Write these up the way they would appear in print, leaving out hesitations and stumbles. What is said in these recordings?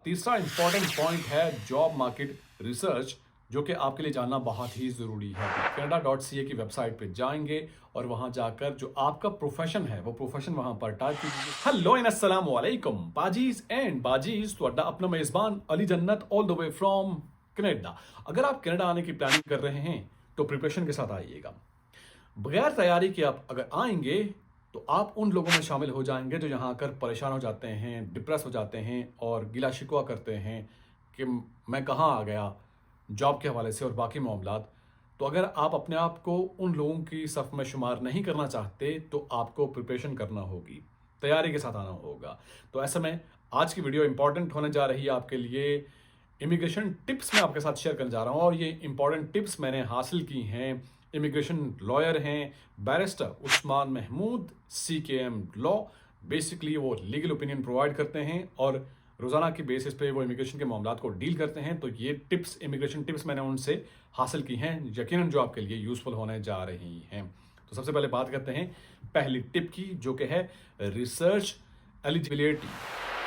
तीसरा important point है job market research, जो कि आपके लिए जानना बहुत ही ज़रूरी है। canada.ca की वेबसाइट पे जाएंगे और वहां जाकर जो आपका प्रोफेशन है वो प्रोफेशन वहां पर टाइप कीजिए। हेलो एंड अस्सलाम वालेकुम बाजीज एंड बाजीज, ਤੁਹਾਡਾ अपना मेज़बान अली जन्नत all the way from Canada. अगर आप कनाडा आने की प्लानिंग कर रहे हैं तो प्रिपरेशन के साथ आइएगा। बगैर तैयारी के आप अगर आएंगे तो आप उन लोगों में शामिल हो जाएंगे जो यहाँ आकर परेशान हो जाते हैं, डिप्रेस हो जाते हैं और गिला शिकवा करते हैं कि मैं कहाँ आ गया जॉब के हवाले से और बाकी मामलात। तो अगर आप अपने आप को उन लोगों की सफ़ में शुमार नहीं करना चाहते तो आपको प्रिपरेशन करना होगी, तैयारी के साथ आना होगा। तो ऐसे में आज की वीडियो इंपॉर्टेंट होने जा रही है आपके लिए। इमिग्रेशन टिप्स मैं आपके साथ शेयर करने जा रहा हूँ और ये इंपॉर्टेंट टिप्स मैंने हासिल की हैं। इमिग्रेशन लॉयर हैं barrister Usman Mahmood, CKM law. Basically वो लीगल ओपिनियन प्रोवाइड करते हैं और रोज़ाना की बेसिस पे वो इमिग्रेशन के मामलात को डील करते हैं। तो ये टिप्स, इमिग्रेशन टिप्स मैंने उनसे हासिल की हैं, यकीनन जो आपके लिए यूज़फुल होने जा रही हैं। तो सबसे पहले बात करते हैं पहली टिप की, जो कि है रिसर्च एलिजिबिलिटी।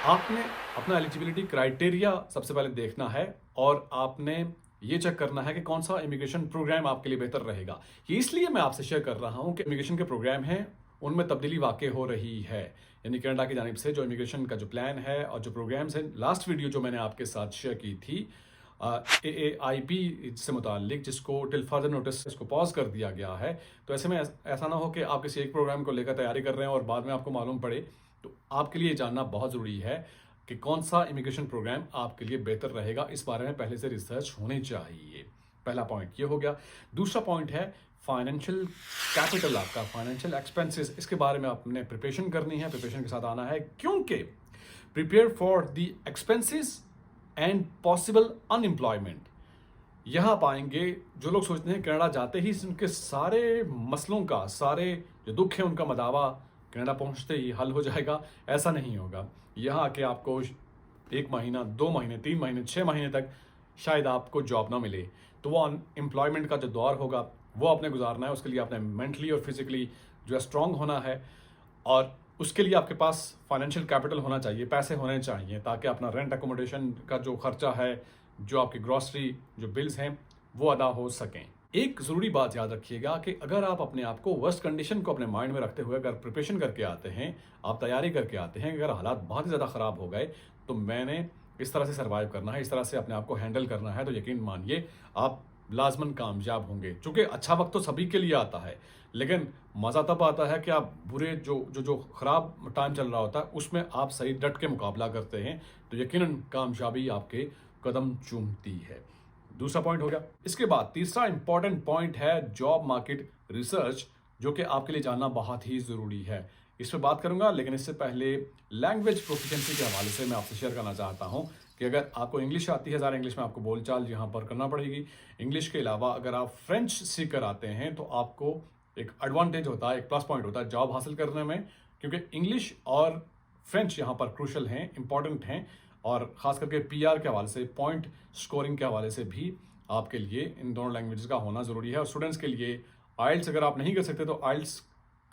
आपने अपना एलिजिबिलिटी क्राइटेरिया सबसे पहले देखना है और आपने ये चेक करना है कि कौन सा इमिग्रेशन प्रोग्राम आपके लिए बेहतर रहेगा। ये इसलिए मैं आपसे शेयर कर रहा हूं कि इमिग्रेशन के प्रोग्राम हैं उनमें तब्दीली वाकई हो रही है। यानी कनाडा की जानिब से जो इमिग्रेशन का जो प्लान है और जो प्रोग्राम्स हैं, लास्ट वीडियो जो मैंने आपके साथ शेयर की थी AAIP से मुतालिक, जिसको टिल फर्दर नोटिस इसको पॉज कर दिया गया है। तो ऐसे में ऐसा ना हो कि आप किसी एक प्रोग्राम को लेकर तैयारी कर रहे हैं और बाद में आपको मालूम पड़े। तो आपके लिए जानना बहुत ज़रूरी है कि कौन सा इमिग्रेशन प्रोग्राम आपके लिए बेहतर रहेगा। इस बारे में पहले से रिसर्च होनी चाहिए। पहला पॉइंट ये हो गया। दूसरा पॉइंट है फाइनेंशियल कैपिटल, आपका फाइनेंशियल एक्सपेंसेस। इसके बारे में आपने प्रिपरेशन करनी है, प्रिपरेशन के साथ आना है, क्योंकि prepare for the expenses and possible unemployment. यहाँ पाएंगे जो लोग सोचते हैं कनाडा जाते ही उनके सारे मसलों का, सारे जो दुख है उनका मदावा कनाडा पहुँचते ही हल हो जाएगा। ऐसा नहीं होगा। यहाँ आके आपको 1 महीना, 2 महीने, 3 महीने, 6 महीने तक शायद आपको जॉब ना मिले। तो वो अनएम्प्लॉयमेंट का जो दौर होगा वो आपने गुजारना है। उसके लिए आपने मेंटली और फिजिकली जो है स्ट्रांग होना है और उसके लिए आपके पास फाइनेंशियल कैपिटल होना चाहिए, पैसे होने चाहिए, ताकि अपना रेंट अकोमोडेशन का जो खर्चा है, जो आपकी ग्रॉसरी जो बिल्स हैं, वो अदा हो सकें। एक ज़रूरी बात याद रखिएगा कि अगर आप अपने आप को वर्स्ट कंडीशन को अपने माइंड में रखते हुए अगर प्रिपरेशन करके आते हैं, आप तैयारी करके आते हैं, अगर हालात बहुत ही ज़्यादा ख़राब हो गए तो मैंने इस तरह से सर्वाइव करना है, इस तरह से अपने आप को हैंडल करना है, तो यकीन मानिए आप लाजमन कामयाब होंगे। चूँकि अच्छा वक्त तो सभी के लिए आता है, लेकिन मज़ा तब आता है कि आप बुरे जो ख़राब टाइम चल रहा होता है उसमें आप सही डट के मुकाबला करते हैं, तो यकीनन कामयाबी आपके कदम चूमती है। दूसरा पॉइंट हो गया। इसके बाद तीसरा इंपॉर्टेंट पॉइंट है जॉब मार्केट रिसर्च, जो कि आपके लिए जानना बहुत ही ज़रूरी है। इस पर बात करूंगा, लेकिन इससे पहले लैंग्वेज प्रोफिशिएंसी के हवाले से मैं आपसे शेयर करना चाहता हूं कि अगर आपको इंग्लिश आती है, ज़रा इंग्लिश में आपको बोलचाल यहाँ पर करना पड़ेगी। इंग्लिश के अलावा अगर आप फ्रेंच सीकर आते हैं तो आपको एक एडवांटेज होता है, एक प्लस पॉइंट होता है जॉब हासिल करने में, क्योंकि इंग्लिश और फ्रेंच यहाँ पर क्रूशल हैं, इंपॉर्टेंट हैं और ख़ास करके PR के हवाले से, पॉइंट स्कोरिंग के हवाले से भी आपके लिए इन दोनों लैंग्वेजेस का होना ज़रूरी है। और स्टूडेंट्स के लिए आइल्स अगर आप नहीं कर सकते तो आइल्स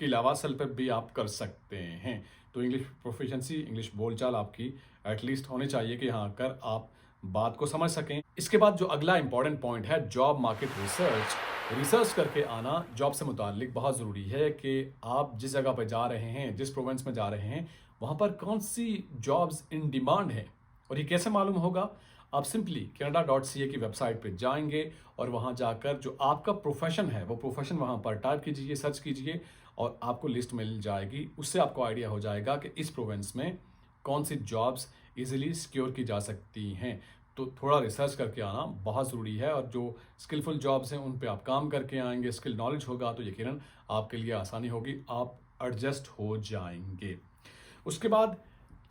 के अलावा सेल्फ भी आप कर सकते हैं। तो इंग्लिश प्रोफिशिएंसी, इंग्लिश बोलचाल आपकी एटलीस्ट होनी चाहिए कि यहाँ आकर आप बात को समझ सकें। इसके बाद जो अगला इंपॉर्टेंट पॉइंट है जॉब मार्केट रिसर्च। रिसर्च करके आना जॉब से मुतालिक बहुत ज़रूरी है कि आप जिस जगह पर जा रहे हैं, जिस प्रोविंस में जा रहे हैं, वहाँ पर कौन सी जॉब्स इन डिमांड है। और ये कैसे मालूम होगा? आप सिंपली canada.ca की वेबसाइट पे जाएंगे और वहाँ जाकर जो आपका प्रोफेशन है वो प्रोफेशन वहाँ पर टाइप कीजिए, सर्च कीजिए और आपको लिस्ट मिल जाएगी। उससे आपको आइडिया हो जाएगा कि इस प्रोविंस में कौन सी जॉब्स इजीली सिक्योर की जा सकती हैं। तो थोड़ा रिसर्च करके आना बहुत ज़रूरी है और जो स्किलफुल जॉब्स हैं उन पे आप काम करके आएंगे, स्किल नॉलेज होगा तो यकीनन आपके लिए आसानी होगी, आप एडजस्ट हो जाएंगे। उसके बाद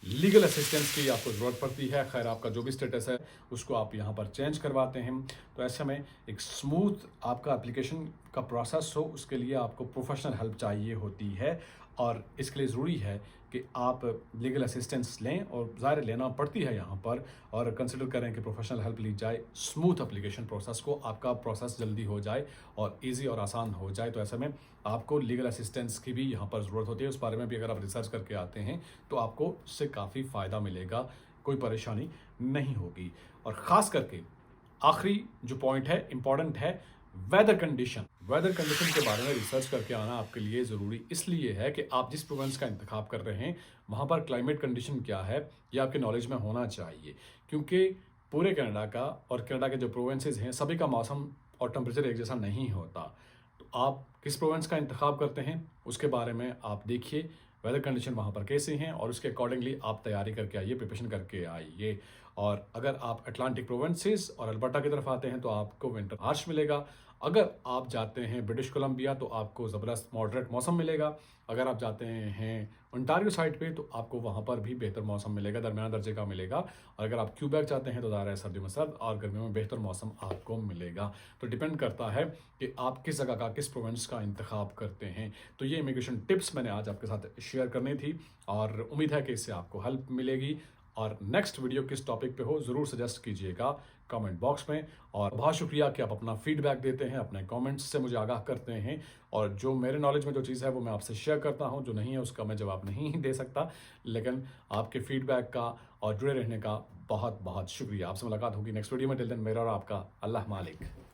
लीगल असिस्टेंस की आपको ज़रूरत पड़ती है। खैर, आपका जो भी स्टेटस है उसको आप यहाँ पर चेंज करवाते हैं। तो ऐसे में एक स्मूथ आपका एप्लीकेशन का प्रोसेस हो, उसके लिए आपको प्रोफेशनल हेल्प चाहिए होती है और इसके लिए ज़रूरी है कि आप लीगल असिस्टेंस लें और ज़ाहिर लेना पड़ती है यहाँ पर, और कंसिडर करें कि प्रोफेशनल हेल्प ली जाए, स्मूथ एप्लीकेशन प्रोसेस को, आपका प्रोसेस जल्दी हो जाए और इजी और आसान हो जाए। तो ऐसे में आपको लीगल असिस्टेंस की भी यहाँ पर ज़रूरत होती है। उस बारे में भी अगर आप रिसर्च करके आते हैं तो आपको इससे काफ़ी फ़ायदा मिलेगा कोई परेशानी नहीं होगी। और ख़ास करके आखिरी जो पॉइंट है, इंपॉर्टेंट है, वेदर कंडीशन। वेदर कंडीशन के बारे में रिसर्च करके आना आपके लिए ज़रूरी इसलिए है कि आप जिस प्रोविंस का इंतखाब कर रहे हैं वहाँ पर क्लाइमेट कंडीशन क्या है ये आपके नॉलेज में होना चाहिए, क्योंकि पूरे कनाडा का और कनाडा के जो प्रोविंसेस हैं सभी का मौसम और टेम्परेचर एक जैसा नहीं होता। तो आप किस प्रोविंस का इंतखाब करते हैं उसके बारे में आप देखिए वेदर कंडीशन वहाँ पर कैसे हैं और उसके अकॉर्डिंगली आप तैयारी करके आइए, प्रिपरेशन करके आइए। और अगर आप अटलांटिक प्रोविंसेस और अल्बर्टा की तरफ आते हैं तो आपको विंटर हार्श मिलेगा। अगर आप जाते हैं ब्रिटिश कोलंबिया तो आपको ज़बरदस्त मॉडरेट मौसम मिलेगा। अगर आप जाते हैं ओंटारियो साइड पे तो आपको वहाँ पर भी बेहतर मौसम मिलेगा, दरमियाना दर्जे का मिलेगा। और अगर आप क्यूबेक जाते हैं तो ज़्यादा सर्दियों में सर्द और गर्मियों में बेहतर मौसम आपको मिलेगा। तो डिपेंड करता है कि आप किस जगह का, किस प्रोविंस का इंतखाब करते हैं। तो ये इमिग्रेशन टिप्स मैंने आज आपके साथ शेयर करनी थी और उम्मीद है कि इससे आपको हेल्प मिलेगी। और नेक्स्ट वीडियो किस टॉपिक पे हो ज़रूर सजेस्ट कीजिएगा कमेंट बॉक्स में। और बहुत शुक्रिया कि आप अपना फीडबैक देते हैं, अपने कमेंट्स से मुझे आगाह करते हैं। और जो मेरे नॉलेज में जो चीज़ है वो मैं आपसे शेयर करता हूं, जो नहीं है उसका मैं जवाब नहीं दे सकता, लेकिन आपके फीडबैक का और जुड़े रहने का बहुत बहुत शुक्रिया। आपसे मुलाकात होगी नेक्स्ट वीडियो में। टिल देन मेरा और आपका अल्लाह मालिक।